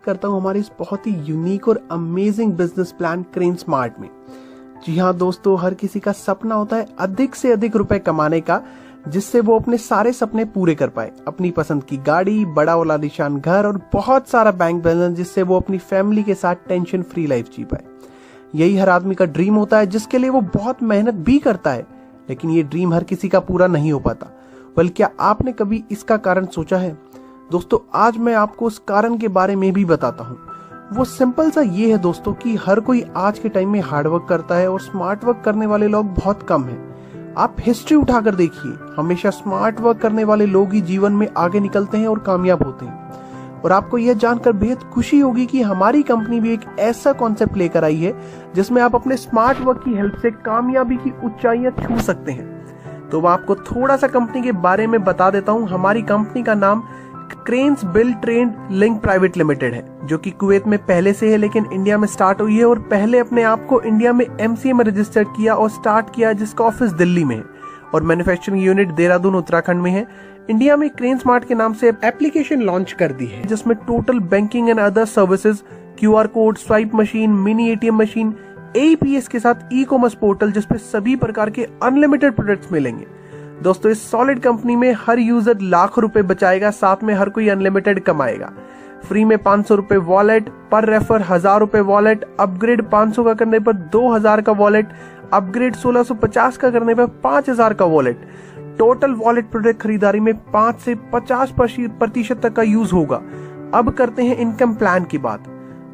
करता हूं हमारे इस बहुत ही यूनिक और amazing business plan crane smart में। जी हाँ दोस्तों, हर किसी का सपना होता है अधिक से अधिक रुपए कमाने का, जिससे वो अपने सारे सपने पूरे कर पाए। अपनी पसंद की गाड़ी, बड़ा वाला निशान घर और बहुत सारा बैंक बैलेंस, जिससे वो अपनी फैमिली के साथ टेंशन फ्री लाइफ जी पाए। यही हर आदमी का ड्रीम होता है, जिसके लिए वो बहुत मेहनत भी करता है। लेकिन ये ड्रीम हर किसी का पूरा नहीं हो पाता। बल्कि क्या आपने कभी इसका कारण सोचा है? दोस्तों, आज मैं आपको उस कारण के बारे में भी बताता हूँ। वो सिंपल सा ये है दोस्तों कि हर कोई आज के टाइम में हार्डवर्क करता है और स्मार्ट वर्क करने वाले लोग बहुत कम हैं। आप हिस्ट्री उठाकर देखिए, हमेशा स्मार्ट वर्क करने वाले लोग ही जीवन में आगे निकलते हैं और कामयाब होते हैं। और आपको यह जानकर बेहद खुशी होगी कि हमारी कंपनी भी एक ऐसा कॉन्सेप्ट लेकर आई है जिसमें आप अपने स्मार्ट वर्क की हेल्प से कामयाबी की ऊंचाइयां छू सकते हैं। तो मैं आपको थोड़ा सा कंपनी के बारे में बता देता हूं। हमारी कंपनी का नाम cranes build trend link private limited है, जो कि कुवैत में पहले से है लेकिन इंडिया में स्टार्ट हुई है। और पहले अपने आप को इंडिया में एमसीए में रजिस्टर्ड किया और स्टार्ट किया, जिसका ऑफिस दिल्ली में है और मैन्युफैक्चरिंग यूनिट देहरादून उत्तराखंड में है। इंडिया में क्रेन स्मार्ट के नाम से एप्लीकेशन लॉन्च कर दी है, जिसमें total banking and other services, QR code, swipe machine, mini ATM machine, AEPS के साथ ई कॉमर्स पोर्टल, जिसपे सभी प्रकार के अनलिमिटेड प्रोडक्ट्स मिलेंगे। दोस्तों, इस सॉलिड कंपनी में हर यूजर लाखों रुपए बचाएगा, साथ में हर कोई अनलिमिटेड कमाएगा। फ्री में 500 रुपए वॉलेट, पर रेफर 1000 रुपए वॉलेट, अपग्रेड 500 का करने पर 2000 का वॉलेट, अपग्रेड 1650 का करने पर 5000 का वॉलेट। टोटल वॉलेट प्रोडक्ट खरीदारी में 5 से 50% तक का यूज होगा। अब करते हैं इनकम प्लान की बात।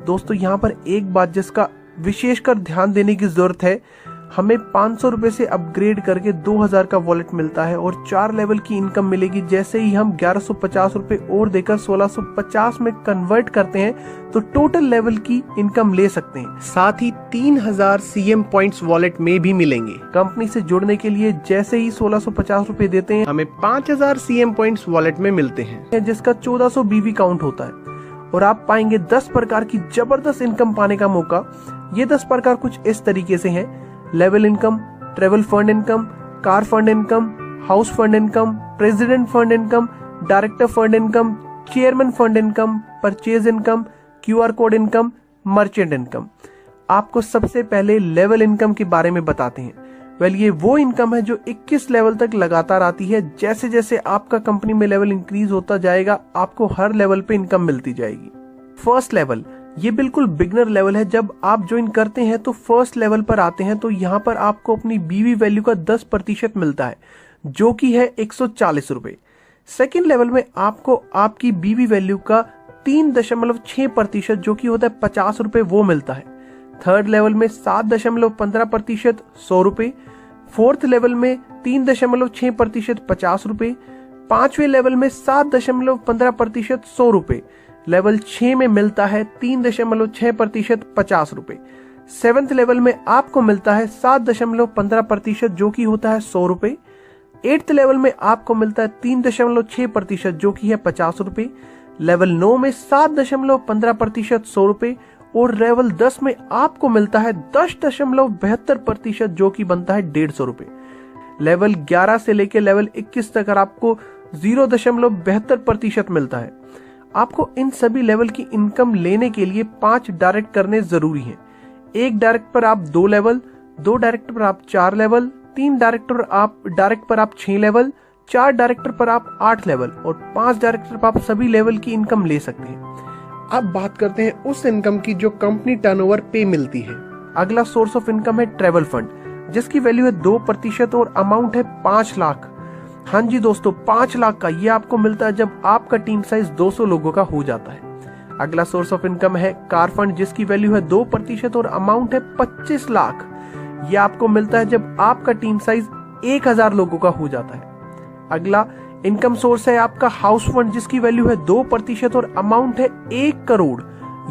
दोस्तों, यहाँ पर एक बात जिसका विशेषकर ध्यान देने की जरूरत है, हमें 500 रुपए से अपग्रेड करके 2000 का वॉलेट मिलता है और 4 लेवल की इनकम मिलेगी। जैसे ही हम 1150 रुपए और देकर 1650 में कन्वर्ट करते हैं तो टोटल लेवल की इनकम ले सकते हैं। साथ ही 3000 सीएम पॉइंट्स वॉलेट में भी मिलेंगे। कंपनी से जुड़ने के लिए जैसे ही 1650 रुपए देते हैं, हमें 5000 सीएम पॉइंट्स वॉलेट में मिलते हैं, जिसका 1400 बीवी काउंट होता है। और आप पाएंगे 10 प्रकार की जबरदस्त इनकम पाने का मौका। ये 10 प्रकार कुछ इस तरीके से हैं: level income, travel fund income, car fund income, house fund income, president fund income, director fund income, chairman fund income, purchase income, QR code income, merchant income. आपको सबसे पहले लेवल इनकम के बारे में बताते हैं। ये वो इनकम है जो 21 लेवल तक लगातार आती है। जैसे जैसे आपका कंपनी में लेवल इंक्रीज होता जाएगा, आपको हर लेवल पे इनकम मिलती जाएगी। फर्स्ट लेवल, ये बिल्कुल बिगनर लेवल है। जब आप ज्वाइन करते हैं तो फर्स्ट लेवल पर आते हैं तो यहाँ पर आपको अपनी बीवी वैल्यू का 10% मिलता है, जो कि है 140 रुपए। सेकेंड लेवल में आपको आपकी बीवी वैल्यू का 3.6%, जो कि होता है 50 रुपए, वो मिलता है। थर्ड लेवल में 7.15%, 100 रुपए। फोर्थ लेवल में 3.6%, 50 रुपए। पांचवें लेवल में 7.15%, 100 रुपए। लेवल 6 में मिलता है 3.6%, 50 रुपए। सेवंथ लेवल में आपको मिलता है 7.15%, जो कि होता है 100 रुपए। एट्थ लेवल में आपको मिलता है 3.6%, जो कि है 50 रुपए। लेवल 9 में 7.15%, 100 रुपए। और लेवल 10 में आपको मिलता है 10.72%, जो कि बनता है 150 रुपए। लेवल 11 से लेकर लेवल 21 तक आपको 0.72% मिलता है। आपको इन सभी लेवल की इनकम लेने के लिए 5 डायरेक्ट करने जरूरी हैं। एक डायरेक्ट पर आप 2 लेवल, 2 डायरेक्ट पर आप 4 लेवल, 3 डायरेक्ट पर आप 6 लेवल, 4 डायरेक्टर पर आप 8 लेवल और 5 डायरेक्टर पर आप सभी लेवल की इनकम ले सकते हैं। अब बात करते हैं उस इनकम की जो कंपनी टर्नओवर पे मिलती है। अगला सोर्स ऑफ इनकम है ट्रेवल फंड, जिसकी वैल्यू है 2% और अमाउंट है 5 लाख। हाँ जी दोस्तों, 5 लाख का ये आपको मिलता है जब आपका टीम साइज 200 लोगों का हो जाता है। अगला सोर्स ऑफ इनकम है कार फंड, जिसकी वैल्यू है 2% और अमाउंट है 25 लाख। ये आपको मिलता है जब आपका टीम साइज 1000 लोगों का हो जाता है। अगला इनकम सोर्स है आपका हाउस फंड, जिसकी वैल्यू है 2% और अमाउंट है 1 करोड़।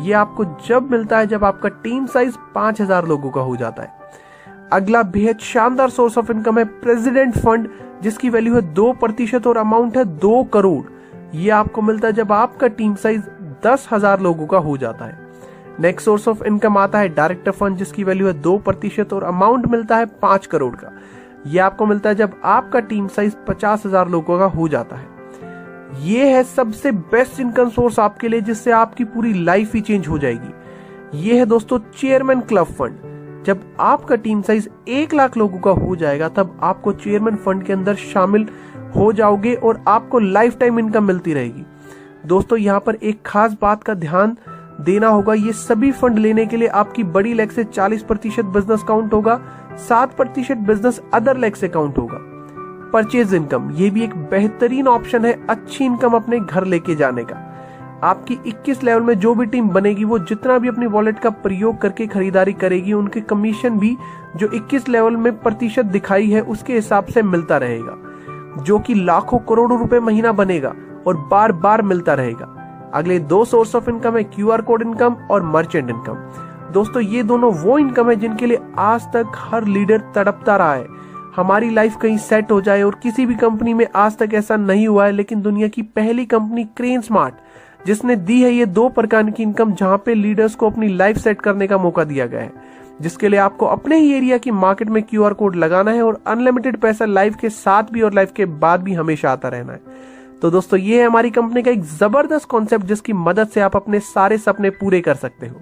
ये आपको जब मिलता है जब आपका टीम साइज 5000 लोगों का हो जाता है। अगला बेहद शानदार सोर्स ऑफ इनकम है प्रेसिडेंट फंड, जिसकी वैल्यू है 2% और अमाउंट है 2 करोड़। ये आपको मिलता है जब आपका टीम साइज 10,000 लोगों का हो जाता है। नेक्स्ट सोर्स ऑफ इनकम आता है डायरेक्टर फंड, जिसकी वैल्यू है 2% और अमाउंट मिलता है 5 करोड़ का। यह आपको मिलता है जब आपका टीम साइज 50,000 लोगों का हो जाता है। ये है सबसे बेस्ट इनकम सोर्स आपके लिए, जिससे आपकी पूरी लाइफ ही चेंज हो जाएगी। ये है दोस्तों चेयरमैन क्लब फंड। जब आपका टीम साइज 1 लाख लोगों का हो जाएगा तब आपको चेयरमैन फंड के अंदर शामिल हो जाओगे और आपको लाइफ टाइम इनकम मिलती रहेगी। दोस्तों यहाँ पर एक खास बात का ध्यान देना होगा, ये सभी फंड लेने के लिए आपकी बड़ी लेग से 40% बिजनेस काउंट होगा, 7% बिजनेस अदर लेग से काउंट होगा। परचेज इनकम, ये भी एक बेहतरीन ऑप्शन है अच्छी इनकम अपने घर लेके जाने का। आपकी 21 लेवल में जो भी टीम बनेगी वो जितना भी अपनी वॉलेट का प्रयोग करके खरीदारी करेगी, उनके कमीशन भी जो 21 लेवल में प्रतिशत दिखाई है उसके हिसाब से मिलता रहेगा, जो कि लाखों करोड़ों रुपए महीना बनेगा और बार बार मिलता रहेगा। अगले 2 सोर्स ऑफ इनकम है QR कोड इनकम और मर्चेंट इनकम। दोस्तों ये दोनों वो इनकम है जिनके लिए आज तक हर लीडर तड़पता रहा है। हमारी लाइफ कहीं सेट हो जाए, और किसी भी कंपनी में आज तक ऐसा नहीं हुआ है, लेकिन दुनिया की पहली कंपनी क्रेन स्मार्ट जिसने दी है ये 2 प्रकार की इनकम, जहां पे लीडर्स को अपनी लाइफ सेट करने का मौका दिया गया है, जिसके लिए आपको अपने ही एरिया की मार्केट में QR कोड लगाना है और अनलिमिटेड पैसा लाइफ के साथ भी और लाइफ के बाद भी हमेशा आता रहना है। तो दोस्तों ये है हमारी कंपनी का एक जबरदस्त कॉन्सेप्ट, जिसकी मदद से आप अपने सारे सपने पूरे कर सकते हो।